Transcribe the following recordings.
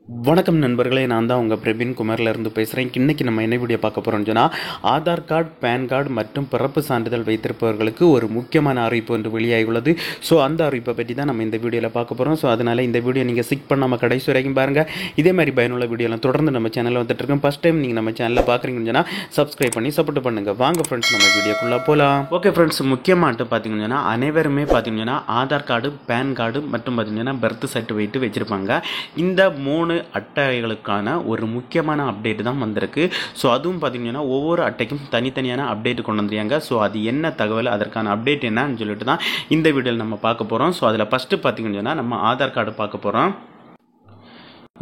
வணக்கம் நண்பர்களே, நான் தான் உங்கள் பிரவீன் குமார்லேருந்து பேசுகிறேன். இன்றைக்கி நம்ம என்ன வீடியோ பார்க்க போகிறோம்னு சொன்னால், ஆதார் கார்டு, பேன் கார்டு மற்றும் பிறப்பு சான்றிதழ் வைத்திருப்பவர்களுக்கு ஒரு முக்கியமான அறிவிப்பு ஒன்று வெளியாகியுள்ளது. ஸோ அந்த அறிவிப்பை பற்றி தான் நம்ம இந்த வீடியோவில் பார்க்க போகிறோம். ஸோ அதனால் இந்த வீடியோ நீங்கள் ஸ்கிப் பண்ணாமல் கடைசி வரைக்கும் பாருங்கள். இதே மாதிரி பயனுள்ள வீடியோலாம் தொடர்ந்து நம்ம சேனலில் வந்துட்டுருக்கோம். ஃபஸ்ட் டைம் நீங்கள் நம்ம சேனலில் பார்க்குறீங்கன்னு சொன்னால் சப்ஸ்கிரைப் பண்ணி சப்போர்ட் பண்ணுங்கள். வாங்க ஃப்ரெண்ட்ஸ், நம்ம வீடியோக்குள்ளே போகலாம். ஓகே ஃப்ரெண்ட்ஸ், முக்கியமாட்டு பார்த்தீங்கன்னா அனைவருமே பார்த்தீங்கன்னா ஆதார் கார்டு, பேன் கார்டு மற்றும் பார்த்தீங்கன்னா பர்த் சர்டிஃபிகேட் வச்சுருப்பாங்க. இந்த 3 அட்டைகளுக்கான ஒரு முக்கியமான அப்டேட் தான் வந்திருக்கு. ஸோ அதுவும் பார்த்தீங்கன்னா ஒவ்வொரு அட்டைக்கும் தனித்தனியான அப்டேட் கொண்டு வந்துருக்காங்க. ஸோ அது என்ன தகவல், அதற்கான அப்டேட் என்னன்னு சொல்லிட்டு தான் இந்த வீடியோவில் நம்ம பார்க்க போகிறோம். ஸோ அதில் ஃபஸ்ட்டு பார்த்தீங்கன்னா நம்ம ஆதார் கார்டு பார்க்க போகிறோம்.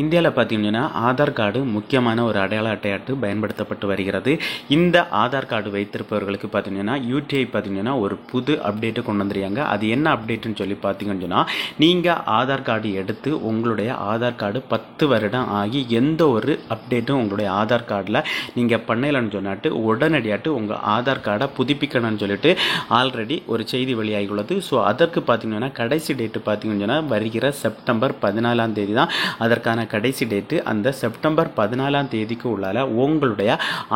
இந்தியாவில் பார்த்தீங்கன்னா ஆதார் கார்டு முக்கியமான ஒரு அடையாள அட்டையாட்டு பயன்படுத்தப்பட்டு வருகிறது. இந்த ஆதார் கார்டு வைத்திருப்பவர்களுக்கு பார்த்தீங்கன்னா யூடிஐ பார்த்தீங்கன்னா ஒரு புது அப்டேட்டு கொண்டு வந்துருக்காங்க. அது என்ன அப்டேட்டுன்னு சொல்லி பார்த்தீங்கன்னா, நீங்கள் ஆதார் கார்டு எடுத்து உங்களுடைய ஆதார் கார்டு 10 வருடம் ஆகி எந்த ஒரு அப்டேட்டும் உங்களுடைய ஆதார் கார்டில் நீங்கள் பண்ணலன்னு சொன்னாட்டு உடனடியாட்டு உங்கள் ஆதார் கார்டை புதுப்பிக்கணும்னு சொல்லிட்டு ஆல்ரெடி ஒரு செய்தி வெளியாகியுள்ளது. ஸோ அதற்கு பார்த்தீங்கன்னா கடைசி டேட்டு பார்த்தீங்கன்னா வருகிற செப்டம்பர் 14ஆம் தேதி தான் அதற்கான கடைசி டேட்டு. அந்த செப்டம்பர் 14ஆம் தேதிக்கு உள்ளால உங்களுடைய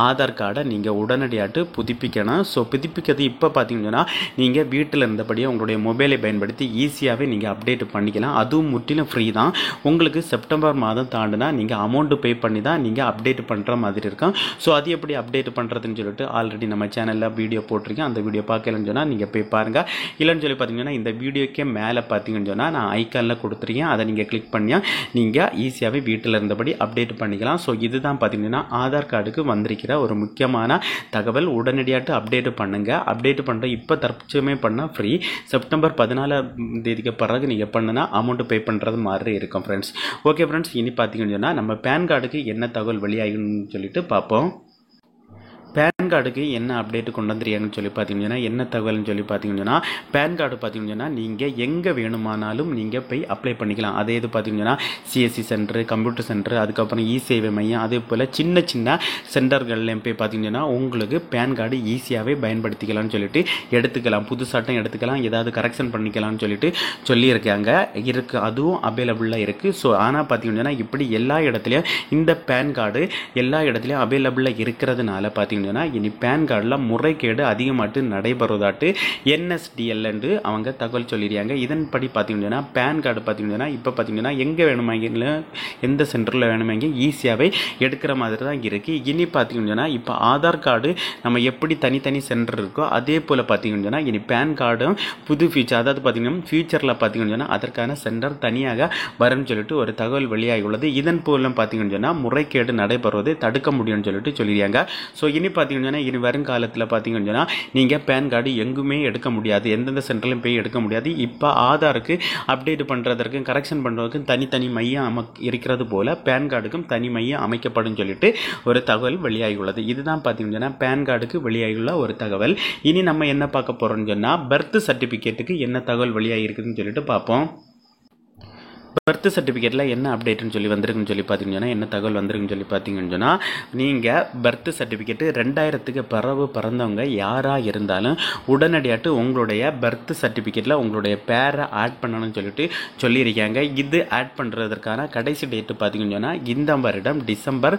ஆதார் கார்டை நீங்கள் உடனடியாட்டு புதுப்பிக்கணும். ஸோ புதுப்பிக்கிறது இப்போ பார்த்தீங்கன்னா நீங்கள் வீட்டில் இருந்தபடியே உங்களுடைய மொபைலை பயன்படுத்தி ஈஸியாகவே நீங்கள் அப்டேட் பண்ணிக்கலாம். அதுவும் முற்றிலும் ஃப்ரீ தான். உங்களுக்கு செப்டம்பர் மாதம் தாண்டுனா நீங்கள் அமௌண்ட்டு பே பண்ணி தான் நீங்கள் அப்டேட் பண்ணுற மாதிரி இருக்கும். ஸோ அது எப்படி அப்டேட் பண்ணுறதுன்னு சொல்லிட்டு ஆல்ரெடி நம்ம சேனலில் வீடியோ போட்டிருக்கேன். அந்த வீடியோ பார்க்கலன்னு சொன்னால் நீங்கள் போய் பாருங்கள். இல்லைன்னு சொல்லி பார்த்தீங்கன்னா இந்த வீடியோக்கே மேலே பார்த்தீங்கன்னு சொன்னால் நான் ஐக்கானில் கொடுத்துருக்கேன். அதை நீங்கள் கிளிக் பண்ணியா நீங்கள் ஈஸியாகவே வீட்டில் இருந்தபடி அப்டேட் பண்ணிக்கலாம். ஸோ இதுதான் பார்த்தீங்கன்னா ஆதார் கார்டுக்கு வந்திருக்கிற ஒரு முக்கியமான தகவல். உடனடியாட்டு அப்டேட் பண்ணுங்க. அப்டேட் பண்ணுற இப்போ தற்சமே பண்ணால் ஃப்ரீ. செப்டம்பர் 14ஆம் தேதிக்கு பிறகு நீங்கள் பண்ணுனா அமௌண்ட் பே பண்ணுறது மாதிரி இருக்கும் ஃப்ரெண்ட்ஸ். ஓகே ஃப்ரெண்ட்ஸ், இனி பார்த்தீங்கன்னா நம்ம பேன் கார்டுக்கு என்ன தகவல் வெளியாகுன்னு சொல்லிட்டு பார்ப்போம். பேன் கார்டுக்கு என்ன அப்டேட் கொண்டு வந்துருக்காங்கன்னு சொல்லி பார்த்தீங்கன்னா, என்ன தகவல்னு சொல்லி பார்த்தீங்கன்னா, பேன் கார்டு பார்த்தீங்கன்னா நீங்கள் எங்கே வேணுமானாலும் நீங்கள் போய் அப்ளை பண்ணிக்கலாம். அதே இது பார்த்தீங்கன்னா சிஎஸ்சி சென்டர், கம்ப்யூட்டர் சென்டர், அதுக்கப்புறம் இ சேவை மையம், அதே போல் சின்ன சின்ன சென்டர்கள்லையும் போய் பார்த்தீங்கன்னா உங்களுக்கு பேன் கார்டு ஈஸியாகவே பயன்படுத்திக்கலாம்னு சொல்லிட்டு எடுத்துக்கலாம். புதுசாட்டம் எடுத்துக்கலாம், ஏதாவது கரெக்ஷன் பண்ணிக்கலாம்னு சொல்லிட்டு சொல்லியிருக்காங்க. இருக்குது, அதுவும் அவைலபிளாக இருக்குது. ஸோ ஆனால் பார்த்தீங்கன்னா இப்படி எல்லா இடத்துலையும் இந்த பேன் கார்டு எல்லா இடத்துலையும் அவைலபிளாக இருக்கிறதுனால பார்த்தீங்கன்னா இனி பேன் கார்டில் முறைகேடு அதிகமாட்டு நடைபெறுவதாட்டு NSDL என்று அவங்க தகவல் சொல்லியிருக்காங்க. இதன்படி பார்த்தீங்கன்னா பேன் கார்டு பார்த்தீங்கன்னா இப்போ பார்த்தீங்கன்னா எங்கே வேணுமாங்க, எந்த சென்டரில் வேணுமாங்க ஈஸியாகவே எடுக்கிற மாதிரி தான் இருக்குது. இனி பார்த்தீங்கன்னா இப்போ ஆதார் கார்டு நம்ம எப்படி தனித்தனி சென்டர் இருக்கோ அதே போல் பார்த்தீங்கன்னா இனி பேன் கார்டும் புது ஃபீச்சர், அதாவது பார்த்தீங்கன்னா ஃபியூச்சரில் பார்த்தீங்கன்னா அதற்கான சென்டர் தனியாக வரும்னு சொல்லிட்டு ஒரு தகவல் வெளியாகியுள்ளது. இதன் மூலம் பார்த்தீங்கன்னா முறைகேடு நடைபெறுவதை தடுக்க முடியும்னு சொல்லிட்டு சொல்லியிருக்காங்க. ஸோ இனி பார்த்தீங்கன்னா இனி வருங்காலத்தில் பார்த்தீங்கன்னா நீங்கள் பேன் கார்டு எங்குமே எடுக்க முடியாது, எந்தெந்த சென்டர்லையும் போய் எடுக்க முடியாது. இப்போ ஆதாருக்கு அப்டேட் பண்ணுறதற்கும் கரெக்ஷன் பண்ணுறதுக்கும் தனித்தனி மையம் இருக்கிறது போல் பேன் கார்டுக்கும் தனி மையம் அமைக்கப்படும் சொல்லிட்டு ஒரு தகவல் வெளியாகியுள்ளது. இதுதான் பார்த்தீங்கன்னா பேன் கார்டுக்கு வெளியாகியுள்ள ஒரு தகவல். இனி நம்ம என்ன பார்க்க போகிறோம்னு சொன்னால் பர்த் சர்டிஃபிகேட்டுக்கு என்ன தகவல் வெளியாகிருக்குதுன்னு சொல்லிட்டு பார்ப்போம். பர்த் சர்டிஃபிகேட்டில் என்ன அப்டேட்னு சொல்லி வந்திருக்குன்னு சொல்லி பார்த்தீங்கன்னா, என்ன தகவல் வந்திருக்குன்னு சொல்லி பார்த்தீங்கன்னு சொன்னால், நீங்கள் பர்த் சர்டிஃபிகேட்டு 2000க்கு பிறகு பிறந்தவங்க யாராக இருந்தாலும் உடனடியாட்டு உங்களுடைய பர்த் சர்டிஃபிகேட்டில் உங்களுடைய பேரை ஆட் பண்ணணும்னு சொல்லிட்டு சொல்லியிருக்காங்க. இது ஆட் பண்ணுறதற்கான கடைசி டேட்டு பார்த்தீங்கன்னு சொன்னால் இந்த வருடம் டிசம்பர்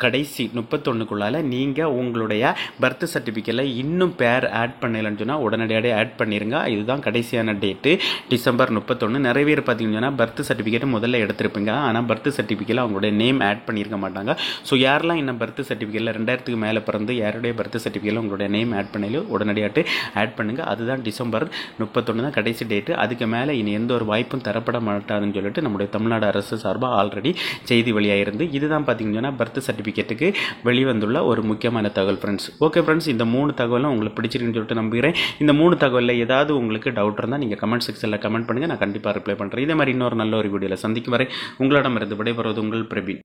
கடைசி 31க்குள்ளால் நீங்கள் உங்களுடைய பர்த் சர்டிஃபிகேட்டில் இன்னும் பேர் ஆட் பண்ணலன்னு சொன்னால் உடனடியாக ஆட் பண்ணிடுங்க. இதுதான் கடைசியான டேட்டு, டிசம்பர் 31. நிறைய பேர் பார்த்தீங்கன்னா பர்த் சர்டிஃபிகேட் முதல்ல எடுத்திருப்பீங்க, ஆனால் பர்த் சர்டிஃபிகேட்டில் அவங்களுடைய நேம் ஆட் பண்ணியிருக்க மாட்டாங்க. ஸோ யாரெல்லாம் இன்னும் பர்த் சர்டிஃபிகேட்டில் 2000க்கு மேலே பிறந்து யாருடைய பர்த் சர்டிஃபிகேட்டில் உங்களுடைய நேம் ஆட் பண்ணாலும் உடனடியாட்டு ஆட் பண்ணுங்கள். அதுதான் டிசம்பர் 31 தான் கடைசி டேட்டு. அதுக்கு மேலே இனி எந்த ஒரு வாய்ப்பும் தரப்பட மாட்டாதுன்னு சொல்லிட்டு நம்முடைய தமிழ்நாடு அரசு சார்பாக ஆல்ரெடி செய்தி வெளியாகிருந்து. இதுதான் பார்த்தீங்கன்னா பர்த் சர்டிஃபிகேட்டுக்கு வெளிவந்துள்ள ஒரு முக்கியமான தகவல் ஃப்ரெண்ட்ஸ். ஓகே ஃப்ரெண்ட்ஸ், இந்த 3 தகவலும் உங்களுக்கு பிடிச்சிருக்குன்னு சொல்லிட்டு நம்புகிறேன். இந்த 3 தகவலில் ஏதாவது உங்களுக்கு டவுட் இருந்தால் நீங்கள் கமெண்ட் செக்ஷனில் கமெண்ட் பண்ணுங்கள், நான் கண்டிப்பாக ரிப்ளை பண்ணுறேன். இதே மாதிரி இன்னொரு நல்ல ஒரு வீடியோவில் சந்திக்கும் வரை உங்களிடமிருந்து விடைபெறுவது உங்கள் பிரவீன்.